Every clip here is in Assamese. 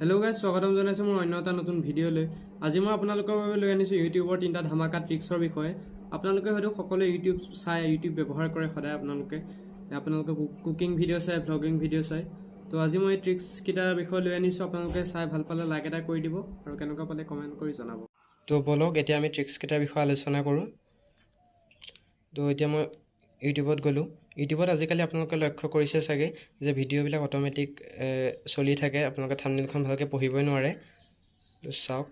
हेलो गाइस स्वागतम जनाइছো মোৰ অন্য এটা নতুন ভিডিও লৈ আজি মই আপোনালোকৰ বাবে লৈ আনিছো ইউটিউবৰ তিনটা ধামাকা ট্ৰিক্সৰ বিষয়ে আপোনালোকে হয়তো সকলোৱে ইউটিউব চাই ইউটিউব ব্যৱহাৰ কৰে সদায় আপোনালোকে কুকিং ভিডিও চাই ব্লগিং ভিডিও চাই তো আজি মই ট্ৰিক্স কিটাৰ বিষয়ে লৈ আনিছো আপোনালোকে চাই ভাল পালে লাইক এটা কৰি দিব আৰু কেনেকুৱা পালে কমেন্ট কৰি জনাব তো বলক এতিয়া আমি ট্ৰিক্স কিটাৰ বিষয়ে আলোচনা কৰো তো এতিয়া মই ইউটিউবত গলো ইউটিউবত আজিকালি আপোনালোকে লক্ষ্য কৰিছে চাগে যে ভিডিও বিলাক অটোমেটিক চলি থাকে আপোনালোকে থাম্বনেইলখন ভালকে পঢ়িবই নোৱাৰে তো চাওক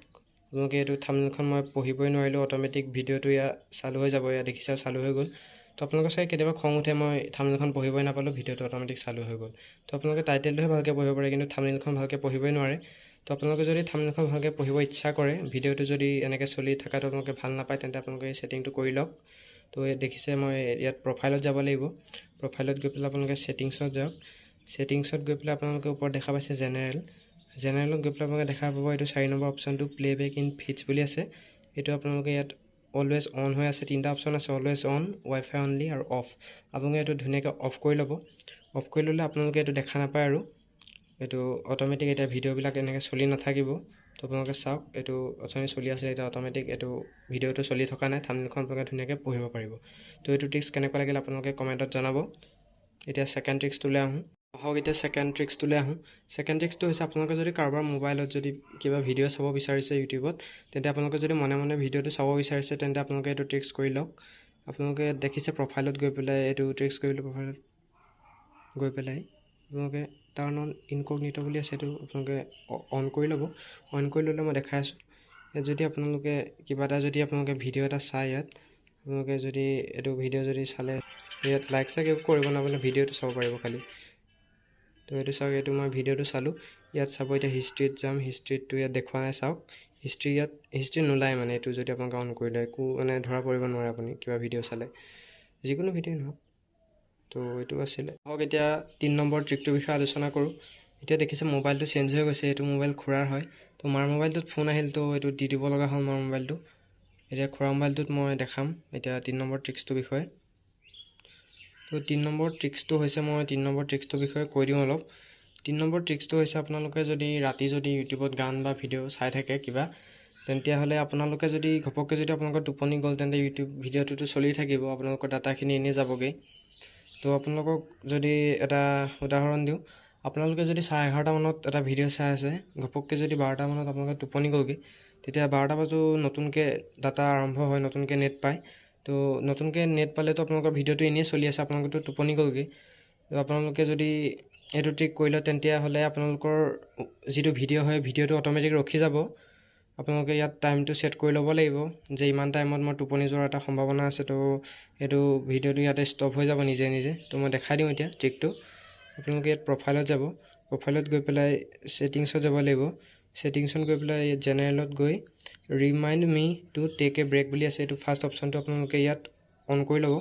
আপোনালোকে এটো থাম্বনেইলখন মই পঢ়িবই নোৱাৰিলো অটোমেটিক ভিডিওটো ইয়া চালু হৈ যাব ইয়া দেখিছা চালু হৈ গল তো আপোনালোকে চাই কেতিয়াবা খং উঠে মই থাম্বনেইলখন পঢ়িবই নাপালো ভিডিওটো অটোমেটিক চালু হৈ গল তো আপোনালোকে টাইটেলটোহে ভালকে পঢ়িব পাৰে কিন্তু থাম্বনেইলখন ভালকে পঢ়িবই নোৱাৰে তো আপোনালোকে যদি থাম্বনেইলখন ভালকে পঢ়িব ইচ্ছা কৰে ভিডিওটো যদি এনেকে চলি থাকাটো আপোনালোকে ভাল নাপায় তেন্তে আপোনালোকে এই সেটিংটো কৰি লওক তো দেখিছে মই ইয়াত প্ৰফাইলত যাব লাগিব প্ৰফাইলত গৈ পেলাই আপোনালোকে সেটিংছত যাওক সেটিংছত গৈ পেলাই আপোনালোকে ওপৰত দেখা পাইছে জেনাৰেলত গৈ পেলাই আপোনালোকে দেখা পাব এইটো 4 নম্বৰ অপচনটো প্লেবেক ইন ফিডছ বুলি আছে এইটো আপোনালোকে ইয়াত অলৱেজ অন হৈ আছে তিনটা অপচন আছে অলৱেজ অন ৱাইফাই অনলি আৰু অফ আপোনালোকে এইটো ধুনীয়াকৈ অফ কৰি ল'ব অফ কৰি ল'লে আপোনালোকে এইটো দেখা নাপায় আৰু এইটো অটোমেটিক এটা ভিডিও বিলাক এনেকৈ চলি নাথাকিব তো আপোনালোকে চাওক এইটো অচনি চলি আছে এটা অটোমেটিক এইটো ভিডিওটো চলি থকা নাই থাম্বনেইলখন আপোনালোকে ধুনীয়াকৈ পঢ়িব পাৰিব তো এইটো ট্ৰিক্স কেনেকুৱা লাগিল আপোনালোকে কমেন্টত জনাব এতিয়া সেকেন্ড ট্ৰিক্সটোলৈ আহোঁ এতিয়া সেকেন্ড ট্ৰিক্সটোলৈ আহোঁ সেকেন্ড ট্ৰিক্সটো হৈছে আপোনালোকে যদি কাৰোবাৰ মোবাইলত যদি কিবা ভিডিও চাব বিচাৰিছে ইউটিউবত তেন্তে আপোনালোকে যদি মনে মনে ভিডিওটো চাব বিচাৰিছে তেন্তে আপোনালোকে এইটো ট্ৰিক্স কৰি লওক আপোনালোকে দেখিছে প্ৰফাইলত গৈ পেলাই এইটো ট্ৰিক্স কৰিলে প্ৰফাইলত গৈ পেলাই আপোনালোকে টাৰ্ন অন ইনকগনিটো বুলি আছে এইটো আপোনালোকে অন কৰি ল'ব অন কৰি ল'লে মই দেখাই আছোঁ যদি আপোনালোকে কিবা এটা যদি আপোনালোকে ভিডিও এটা চাই ইয়াত আপোনালোকে যদি এইটো ভিডিও যদি চালে ইয়াত লাইক চাইক কৰিব নাপালে ভিডিওটো চাব পাৰিব খালি তো এইটো চাওক এইটো মই ভিডিওটো চালোঁ ইয়াত চাব এতিয়া হিষ্ট্ৰীত যাম হিষ্ট্ৰীটো ইয়াত দেখুৱা নাই চাওক হিষ্ট্ৰী নোলায় মানে এইটো যদি আপোনালোকে অন কৰি লয় একো মানে ধৰা পৰিব নোৱাৰে আপুনি কিবা ভিডিও চালে যিকোনো ভিডিও নহওক তো এইটো আছিলে এতিয়া 3 নম্বৰ ট্ৰিকটোৰ বিষয়ে আলোচনা কৰোঁ এতিয়া দেখিছে মোবাইলটো চেঞ্জ হৈ গৈছে এইটো মোবাইল খুৰাৰ হয় তো মাৰ মোবাইলটোত ফোন আহিল তো এইটো দি দিব লগা হ'ল মাৰ মোবাইলটো এতিয়া খুৰা মোবাইলটোত মই দেখাম এতিয়া 3 নম্বৰ ট্ৰিক্সটোৰ বিষয়ে তো 3 নম্বৰ ট্ৰিক্সটো হৈছে মই 3 নম্বৰ ট্ৰিক্সটোৰ বিষয়ে কৈ দিওঁ অলপ 3 নম্বৰ ট্ৰিক্সটো হৈছে আপোনালোকে যদি ৰাতি যদি ইউটিউবত গান বা ভিডিও চাই থাকে কিবা তেন্তে হলে আপোনালোকে যদি ঘপককৈ যদি আপোনালোকৰ টোপনি গ'ল তেন্তে ইউটিউব ভিডিওটো চলি থাকিব আপোনালোকৰ ডাটাখিনি এনে যাবগে তো আপোনালোকক যদি এটা উদাহৰণ দিওঁ আপোনালোকে যদি 11:30 মানত এটা ভিডিও চাই আছে ঘপককৈ যদি 12টা মানত আপোনালোকে টোপনি গ'লগে তেতিয়া 12টা বাজু নতুনকৈ ডাটা আৰম্ভ হয় নতুনকৈ নেট পায় তো নতুনকৈ নেট পালে তো আপোনালোকৰ ভিডিওটো এনেই চলি আছে আপোনালোকটো টোপনি গ'লগে তো আপোনালোকে যদি এইটো ট্ৰিক কৰিলে তেন্তে হলে আপোনালোকৰ যিটো ভিডিও হয় ভিডিওটো অটোমেটিক ৰখি যাব আপোনালোকে ইয়াত টাইমটো সেট কৰি ল'ব লাগিব যে ইমান টাইমত মই টোপনি যোৱাৰ এটা সম্ভাৱনা আছে তো এইটো ভিডিওটো ইয়াতে ষ্টপ হৈ যাব নিজে নিজে তো মই দেখাই দিওঁ এতিয়া ট্ৰিকটো আপোনালোকে ইয়াত প্ৰফাইলত যাব প্ৰফাইলত গৈ পেলাই সেটিংছত যাব লাগিব সেটিংছত গৈ পেলাই জেনাৰেলত গৈ remind me to take a brake বুলি আছে এইটো ফাৰ্ষ্ট অপচনটো আপোনালোকে ইয়াত অন কৰি ল'ব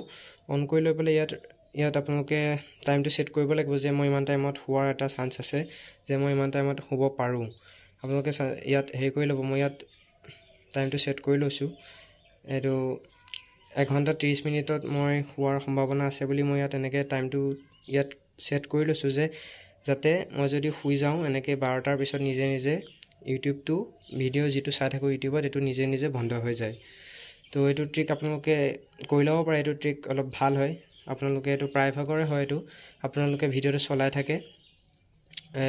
অন কৰি লৈ পেলাই ইয়াত আপোনালোকে টাইমটো সেট কৰিব লাগিব যে মই ইমান টাইমত হোৱাৰ এটা চান্স আছে যে মই ইমান টাইমত হ'ব পাৰোঁ আপোনালোকে ইয়াত হেৰি কৰি ল'ব মই ইয়াত টাইমটো সেট কৰি লৈছোঁ এইটো 1 ঘণ্টা 30 মিনিটত মই হোৱাৰ সম্ভাৱনা আছে বুলি মই ইয়াত এনেকৈ টাইমটো ইয়াত সেট কৰি লৈছোঁ যে যাতে মই যদি শুই যাওঁ এনেকৈ 12টাৰ পিছত নিজে নিজে ইউটিউবটো ভিডিও যিটো চাই থাকোঁ ইউটিউবত এইটো নিজে নিজে বন্ধ হৈ যায় তো এইটো ট্ৰিক আপোনালোকে কৰি ল'ব পাৰে এইটো ট্ৰিক অলপ ভাল হয় আপোনালোকে এইটো প্ৰায়ভাগৰে হয় এইটো আপোনালোকে ভিডিওটো চলাই থাকে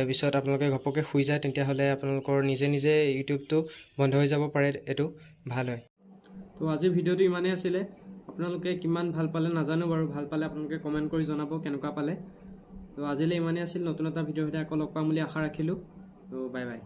পিছত আপোনালোকে ঘপককৈ শুই যায় তেতিয়া হলে আপোনালোকৰ নিজে নিজে ইউটিউবটো বন্ধ হৈ যাব পাৰে এইটো ভাল হয় তো আজি ভিডিওটো ইমানেই আছিলে আপোনালোকে কিমান ভাল পালে নাজানো বাৰু ভাল পালে আপোনালোকে কমেন্ট কৰি জনাব কেনেকুৱা পালে তো আজিলৈ ইমানেই আছিল নতুন এটা ভিডিঅ' সৈতে আকৌ লগ পাম বুলি আশা ৰাখিলোঁ তো বাই বাই